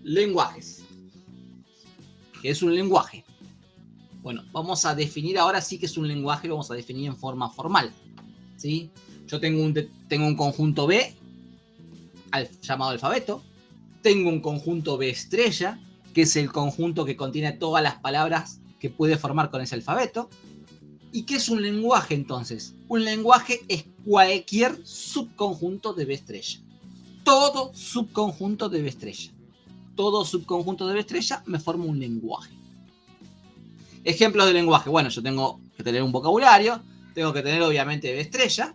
Lenguajes. ¿Qué es un lenguaje? Bueno, vamos a definir ahora sí que es un lenguaje, lo vamos a definir en forma formal, ¿sí? Yo tengo un conjunto B, llamado alfabeto. Tengo un conjunto B estrella, que es el conjunto que contiene todas las palabras que puede formar con ese alfabeto. ¿Y qué es un lenguaje entonces? Un lenguaje es cualquier subconjunto de B estrella. Todo subconjunto de B estrella. Todo subconjunto de B estrella me forma un lenguaje. Ejemplos de lenguaje. Bueno, yo tengo que tener un vocabulario, tengo que tener obviamente B estrella,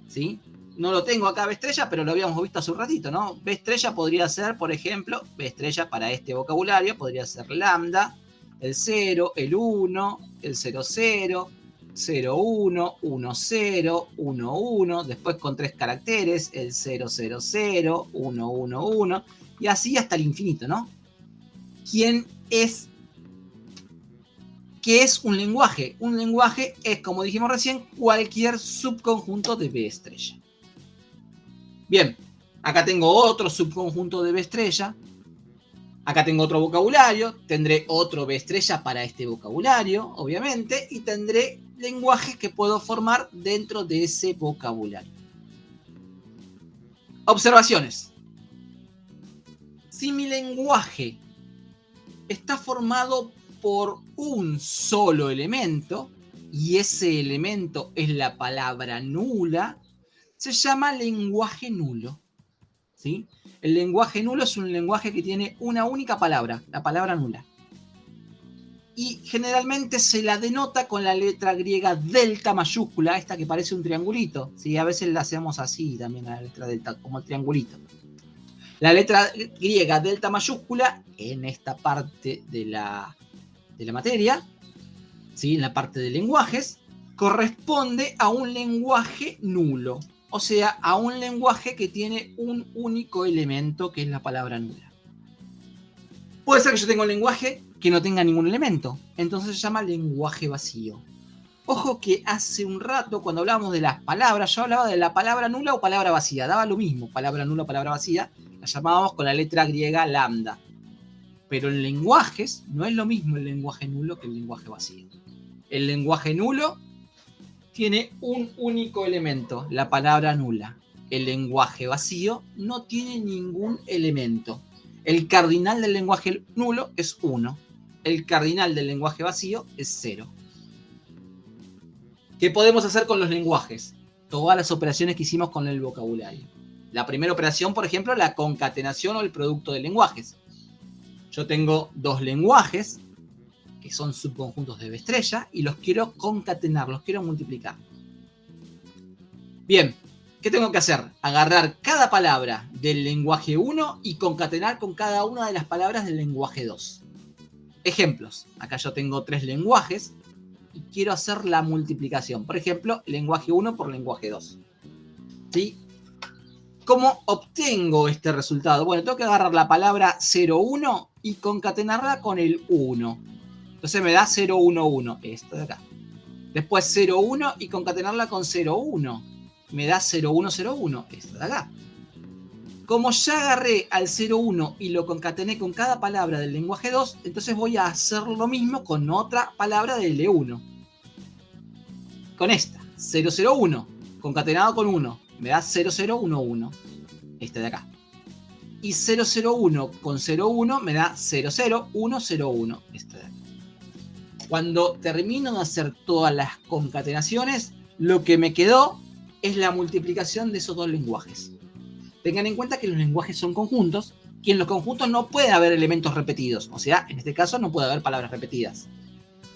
¿sí? No lo tengo acá B estrella, pero lo habíamos visto hace un ratito, ¿no? B estrella podría ser, por ejemplo, B estrella para este vocabulario, podría ser lambda, el 0, el 1, el 0, 0, 0, 1, 1, 0, 1, 1, después con 3 caracteres, el 0, 0, 0, 1, 1, 1, y así hasta el infinito, ¿no? ¿Qué es un lenguaje? Un lenguaje es, como dijimos recién, cualquier subconjunto de B estrella. Bien, acá tengo otro subconjunto de B estrella. Acá tengo otro vocabulario. Tendré otro B estrella para este vocabulario, obviamente. Y tendré lenguajes que puedo formar dentro de ese vocabulario. Observaciones. Si mi lenguaje está formado por un solo elemento, y ese elemento es la palabra nula, se llama lenguaje nulo, ¿sí? El lenguaje nulo es un lenguaje que tiene una única palabra, la palabra nula. Y generalmente se la denota con la letra griega delta mayúscula, esta que parece un triangulito, ¿sí? A veces la hacemos así también a la letra delta, como el triangulito. La letra griega delta mayúscula, en esta parte de la materia, ¿sí? En la parte de lenguajes, corresponde a un lenguaje nulo. O sea, a un lenguaje que tiene un único elemento, que es la palabra nula. Puede ser que yo tenga un lenguaje que no tenga ningún elemento. Entonces se llama lenguaje vacío. Ojo que hace un rato, cuando hablábamos de las palabras, yo hablaba de la palabra nula o palabra vacía. Daba lo mismo, palabra nula o palabra vacía. La llamábamos con la letra griega lambda. Pero en lenguajes no es lo mismo el lenguaje nulo que el lenguaje vacío. El lenguaje nulo tiene un único elemento, la palabra nula. El lenguaje vacío no tiene ningún elemento. El cardinal del lenguaje nulo es 1. El cardinal del lenguaje vacío es 0. ¿Qué podemos hacer con los lenguajes? Todas las operaciones que hicimos con el vocabulario. La primera operación, por ejemplo, la concatenación o el producto de lenguajes. Yo tengo dos lenguajes que son subconjuntos de B estrella y los quiero concatenar, los quiero multiplicar. Bien, ¿qué tengo que hacer? Agarrar cada palabra del lenguaje 1 y concatenar con cada una de las palabras del lenguaje 2. Ejemplos. Acá yo tengo 3 lenguajes y quiero hacer la multiplicación. Por ejemplo, lenguaje 1 por lenguaje 2. ¿Sí? ¿Cómo obtengo este resultado? Bueno, tengo que agarrar la palabra 01 y concatenarla con el 1. Entonces me da 011, esto de acá. Después 01 y concatenarla con 01. Me da 0101, esto de acá. Como ya agarré al 01 y lo concatené con cada palabra del lenguaje 2, entonces voy a hacer lo mismo con otra palabra del E1. Con esta, 001, concatenado con 1, me da 0011, este de acá. Y 001 con 01 me da 00101, este de acá. Cuando termino de hacer todas las concatenaciones, lo que me quedó es la multiplicación de esos dos lenguajes. Tengan en cuenta que los lenguajes son conjuntos, y en los conjuntos no puede haber elementos repetidos. O sea, en este caso no puede haber palabras repetidas.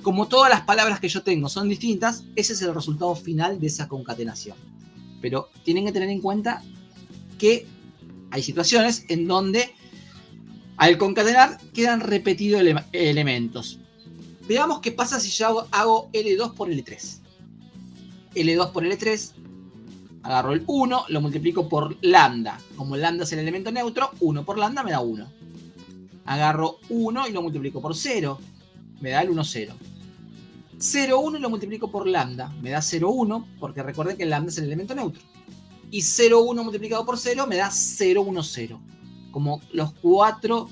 Como todas las palabras que yo tengo son distintas, ese es el resultado final de esa concatenación. Pero tienen que tener en cuenta que hay situaciones en donde al concatenar quedan repetidos elementos. Veamos qué pasa si yo hago L2 por L3. L2 por L3, agarro el 1, lo multiplico por lambda. Como lambda es el elemento neutro, 1 por lambda me da 1. Agarro 1 y lo multiplico por 0, me da el 1, 0. 0, 1 y lo multiplico por lambda, me da 0, 1, porque recuerden que el lambda es el elemento neutro. Y 0, 1 multiplicado por 0 me da 0, 1, 0. Como los 4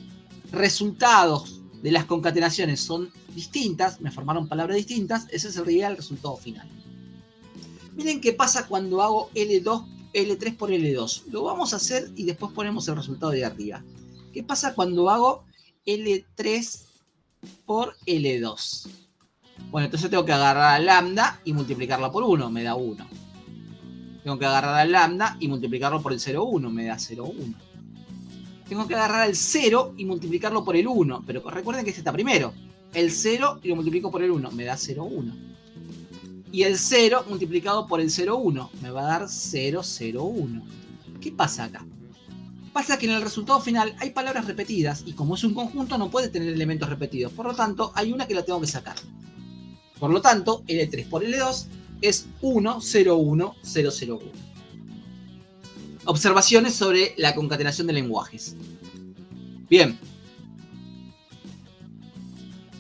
resultados de las concatenaciones son distintas, me formaron palabras distintas, ese sería el resultado final. Miren qué pasa cuando hago L3 por L2. Lo vamos a hacer y después ponemos el resultado de arriba. ¿Qué pasa cuando hago L3 por L2? Bueno, entonces tengo que agarrar a lambda y multiplicarla por 1, me da 1. Tengo que agarrar al lambda y multiplicarlo por el 0,1, me da 0,1. Tengo que agarrar al 0 y multiplicarlo por el 1, pero recuerden que este está primero. El 0 y lo multiplico por el 1, me da 0,1. Y el 0 multiplicado por el 0,1 me va a dar 0,01. ¿Qué pasa acá? Pasa que en el resultado final hay palabras repetidas y como es un conjunto no puede tener elementos repetidos. Por lo tanto, hay una que la tengo que sacar. Por lo tanto, L3 por L2 es 1,0,1,0,0,1. Observaciones sobre la concatenación de lenguajes. Bien.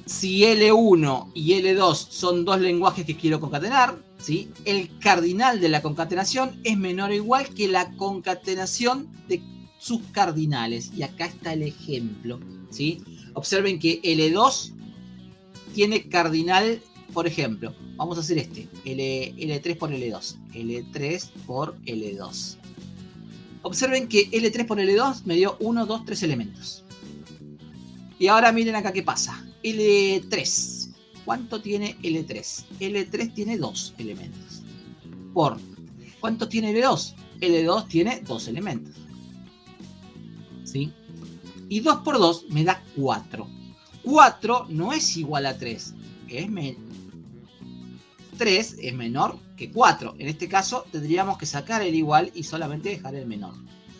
Si L1 y L2 son dos lenguajes que quiero concatenar, ¿sí? El cardinal de la concatenación es menor o igual que la concatenación de sus cardinales. Y acá está el ejemplo, ¿sí? Observen que L2 tiene cardinal, por ejemplo, vamos a hacer este, L3 por L2. L3 por L2. Observen que L3 por L2 me dio 1, 2, 3 elementos. Y ahora miren acá qué pasa. L3. ¿Cuánto tiene L3? L3 tiene 2 elementos. ¿Cuánto tiene L2? L2 tiene 2 elementos. ¿Sí? Y 2 por 2 me da 4. 4 no es igual a 3. 3 es menor que 4. En este caso tendríamos que sacar el igual y solamente dejar el menor.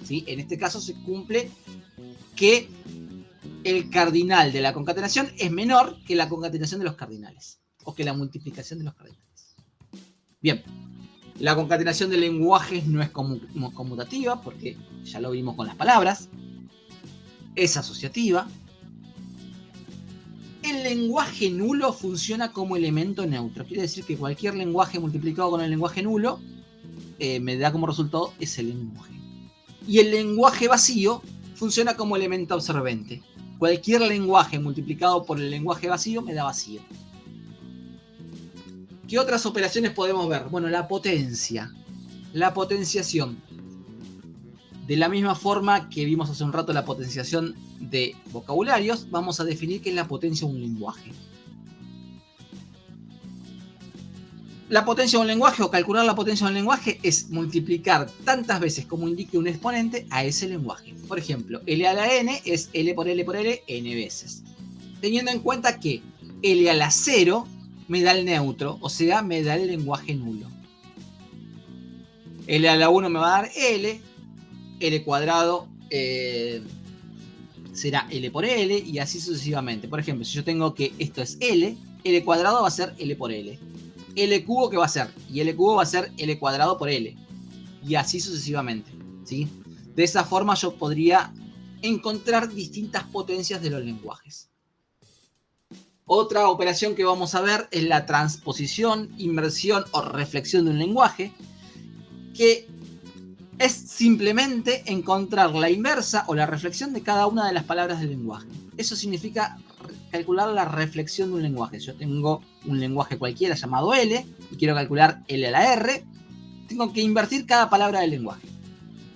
¿Sí? En este caso se cumple que el cardinal de la concatenación es menor que la concatenación de los cardinales. O que la multiplicación de los cardinales. Bien. La concatenación de lenguajes no es conmutativa porque ya lo vimos con las palabras. Es asociativa. El lenguaje nulo funciona como elemento neutro. Quiere decir que cualquier lenguaje multiplicado con el lenguaje nulo me da como resultado ese lenguaje. Y el lenguaje vacío funciona como elemento absorbente. Cualquier lenguaje multiplicado por el lenguaje vacío me da vacío. ¿Qué otras operaciones podemos ver? Bueno, la potencia. La potenciación. De la misma forma que vimos hace un rato la potenciación de vocabularios, vamos a definir qué es la potencia de un lenguaje. La potencia de un lenguaje o calcular la potencia de un lenguaje es multiplicar tantas veces como indique un exponente a ese lenguaje. Por ejemplo, L a la n es L por L por L n veces. Teniendo en cuenta que L a la 0 me da el neutro, o sea, me da el lenguaje nulo. L a la 1 me va a dar L, L cuadrado será L por L y así sucesivamente. Por ejemplo, si yo tengo que esto es L, L cuadrado va a ser L por L. L cubo, ¿qué va a ser? Y L cubo va a ser L cuadrado por L. Y así sucesivamente, ¿sí? De esa forma yo podría encontrar distintas potencias de los lenguajes. Otra operación que vamos a ver es la transposición, inversión o reflexión de un lenguaje, que es simplemente encontrar la inversa o la reflexión de cada una de las palabras del lenguaje. Eso significa calcular la reflexión de un lenguaje. Si yo tengo un lenguaje cualquiera llamado L y quiero calcular L a la R, tengo que invertir cada palabra del lenguaje.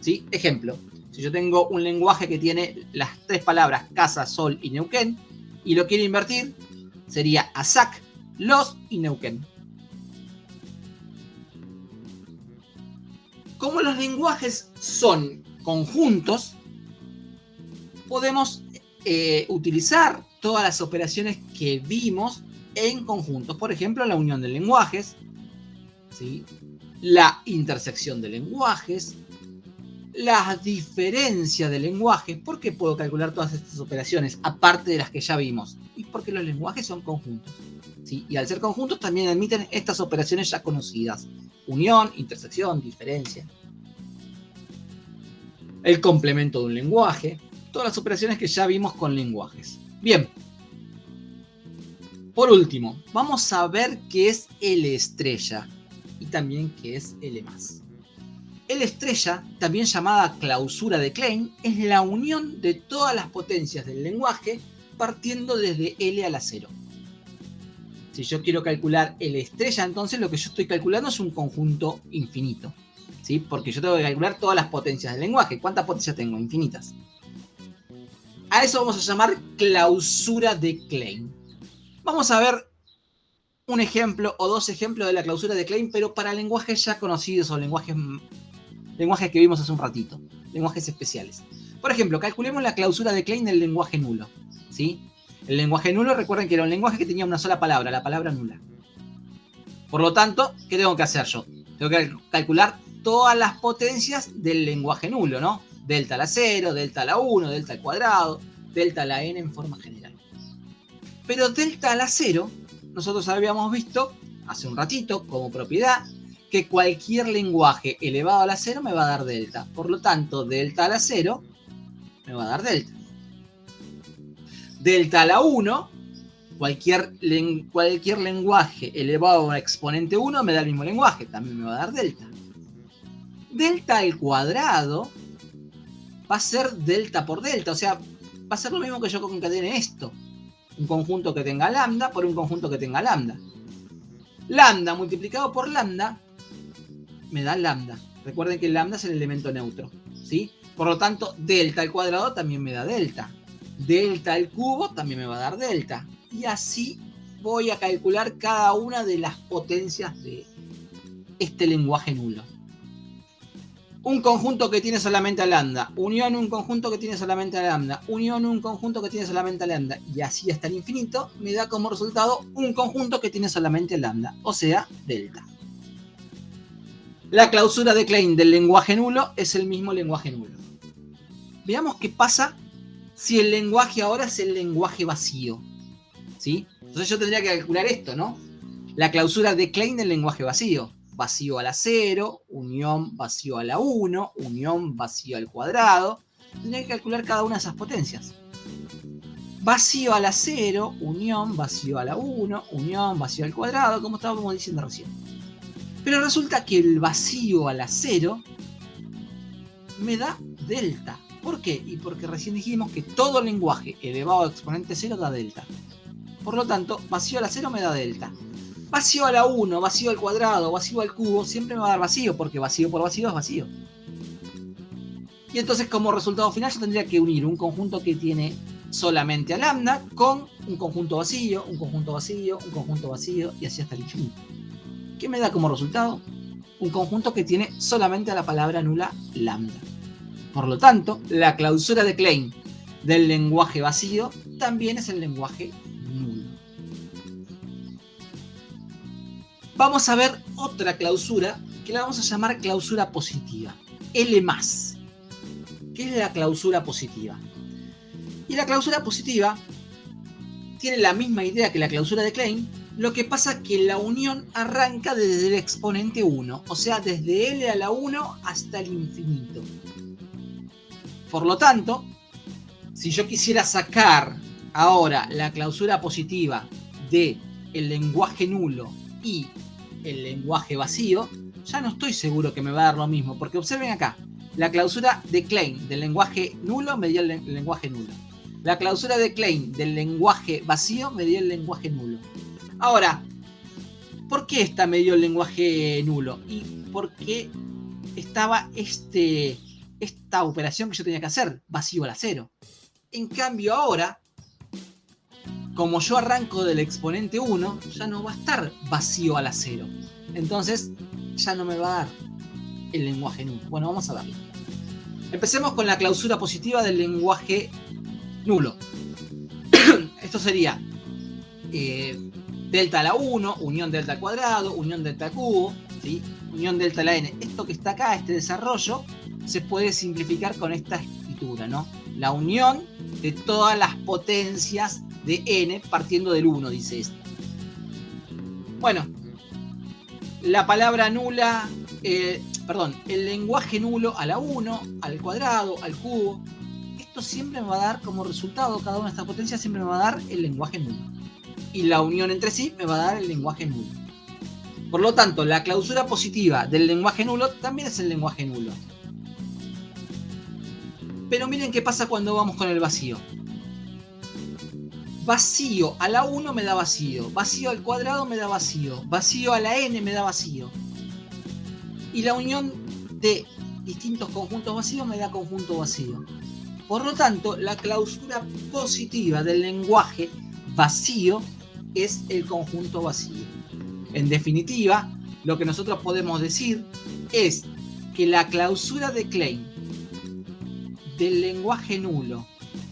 ¿Sí? Ejemplo, si yo tengo un lenguaje que tiene las tres palabras casa, sol y Neuquén y lo quiero invertir, sería ASAC, los y Neuquén. Como los lenguajes son conjuntos, podemos utilizar todas las operaciones que vimos en conjuntos. Por ejemplo, la unión de lenguajes, ¿sí? La intersección de lenguajes, la diferencia de lenguajes. ¿Por qué puedo calcular todas estas operaciones, aparte de las que ya vimos? Y porque los lenguajes son conjuntos, ¿sí? Y al ser conjuntos también admiten estas operaciones ya conocidas. Unión, intersección, diferencia. El complemento de un lenguaje. Todas las operaciones que ya vimos con lenguajes. Bien. Por último, vamos a ver qué es L estrella y también qué es L+. L estrella, también llamada clausura de Klein, es la unión de todas las potencias del lenguaje partiendo desde L a la 0. Si yo quiero calcular L estrella, entonces lo que yo estoy calculando es un conjunto infinito, ¿sí? Porque yo tengo que calcular todas las potencias del lenguaje. ¿Cuántas potencias tengo? Infinitas. A eso vamos a llamar clausura de Klein. Vamos a ver un ejemplo o dos ejemplos de la clausura de Klein, pero para lenguajes ya conocidos o lenguajes que vimos hace un ratito, lenguajes especiales. Por ejemplo, calculemos la clausura de Klein del lenguaje nulo, ¿sí? El lenguaje nulo, recuerden que era un lenguaje que tenía una sola palabra, la palabra nula. Por lo tanto, ¿qué tengo que hacer yo? Tengo que calcular todas las potencias del lenguaje nulo, ¿no? Delta a la 0, delta a la 1, delta al cuadrado, delta a la n en forma general. Pero delta a la 0, nosotros habíamos visto hace un ratito como propiedad que cualquier lenguaje elevado a la 0 me va a dar delta. Por lo tanto, delta a la 0 me va a dar delta. Delta a la 1, cualquier lenguaje elevado a exponente 1 me da el mismo lenguaje, también me va a dar delta. Delta al cuadrado va a ser delta por delta, o sea, va a ser lo mismo que yo concatene esto. Un conjunto que tenga lambda por un conjunto que tenga lambda. Lambda multiplicado por lambda me da lambda. Recuerden que el lambda es el elemento neutro, ¿sí? Por lo tanto, delta al cuadrado también me da delta. Delta al cubo también me va a dar delta. Y así voy a calcular cada una de las potencias de este lenguaje nulo. Un conjunto que tiene solamente a lambda, unión un conjunto que tiene solamente a lambda, unión un conjunto que tiene solamente a lambda, y así hasta el infinito, me da como resultado un conjunto que tiene solamente a lambda, o sea, delta. La clausura de Klein del lenguaje nulo es el mismo lenguaje nulo. Veamos qué pasa si el lenguaje ahora es el lenguaje vacío, ¿sí? Entonces yo tendría que calcular esto, ¿no? La clausura de Klein del lenguaje vacío. Vacío a la 0, unión vacío a la 1, unión vacío al cuadrado. Tendría que calcular cada una de esas potencias. Vacío a la 0, unión vacío a la 1, unión vacío al cuadrado, como estábamos diciendo recién. Pero resulta que el vacío a la 0 me da delta. ¿Por qué? Y porque recién dijimos que todo lenguaje elevado a exponente 0 da delta. Por lo tanto, vacío a la 0 me da delta. Vacío a la 1, vacío al cuadrado, vacío al cubo, siempre me va a dar vacío, porque vacío por vacío es vacío. Y entonces como resultado final yo tendría que unir un conjunto que tiene solamente a lambda con un conjunto vacío, un conjunto vacío, un conjunto vacío, y así hasta el infinito. ¿Qué me da como resultado? Un conjunto que tiene solamente a la palabra nula lambda. Por lo tanto, la clausura de Klein del lenguaje vacío también es el lenguaje nulo. Vamos a ver otra clausura que la vamos a llamar clausura positiva, L+. ¿Qué es la clausura positiva? Y la clausura positiva tiene la misma idea que la clausura de Klein, lo que pasa que la unión arranca desde el exponente 1, o sea, desde L a la 1 hasta el infinito. Por lo tanto, si yo quisiera sacar ahora la clausura positiva del lenguaje nulo y el lenguaje vacío, ya no estoy seguro que me va a dar lo mismo, porque observen acá, la clausura de Klein del lenguaje nulo me dio el lenguaje nulo. La clausura de Klein del lenguaje vacío me dio el lenguaje nulo. Ahora, ¿por qué esta me dio el lenguaje nulo? Y porque estaba esta operación que yo tenía que hacer, vacío a la 0. En cambio ahora, como yo arranco del exponente 1, ya no va a estar vacío a la 0. Entonces, ya no me va a dar el lenguaje nulo. Bueno, vamos a verlo. Empecemos con la clausura positiva del lenguaje nulo. Esto sería delta a la 1, unión delta al cuadrado, unión delta al cubo, ¿sí? Unión delta a la n. Esto que está acá, este desarrollo, se puede simplificar con esta escritura, ¿no? La unión de todas las potencias de n partiendo del 1, dice esto. Bueno, la palabra nula, el lenguaje nulo a la 1, al cuadrado, al cubo, esto siempre me va a dar como resultado, cada una de estas potencias siempre me va a dar el lenguaje nulo. Y la unión entre sí me va a dar el lenguaje nulo. Por lo tanto, la clausura positiva del lenguaje nulo también es el lenguaje nulo. Pero miren qué pasa cuando vamos con el vacío. Vacío a la 1 me da vacío, vacío al cuadrado me da vacío, vacío a la n me da vacío. Y la unión de distintos conjuntos vacíos me da conjunto vacío. Por lo tanto, la clausura positiva del lenguaje vacío es el conjunto vacío. En definitiva, lo que nosotros podemos decir es que la clausura de Klein del lenguaje nulo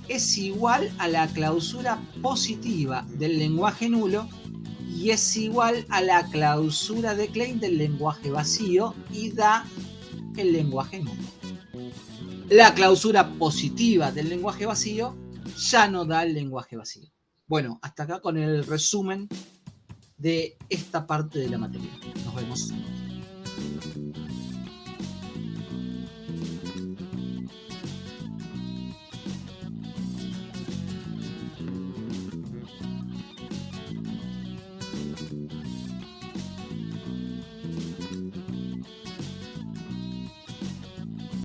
es igual a la clausura positiva del lenguaje nulo y es igual a la clausura de Klein del lenguaje vacío y da el lenguaje nulo. La clausura positiva del lenguaje vacío ya no da el lenguaje vacío. Bueno, hasta acá con el resumen de esta parte de la materia. Nos vemos.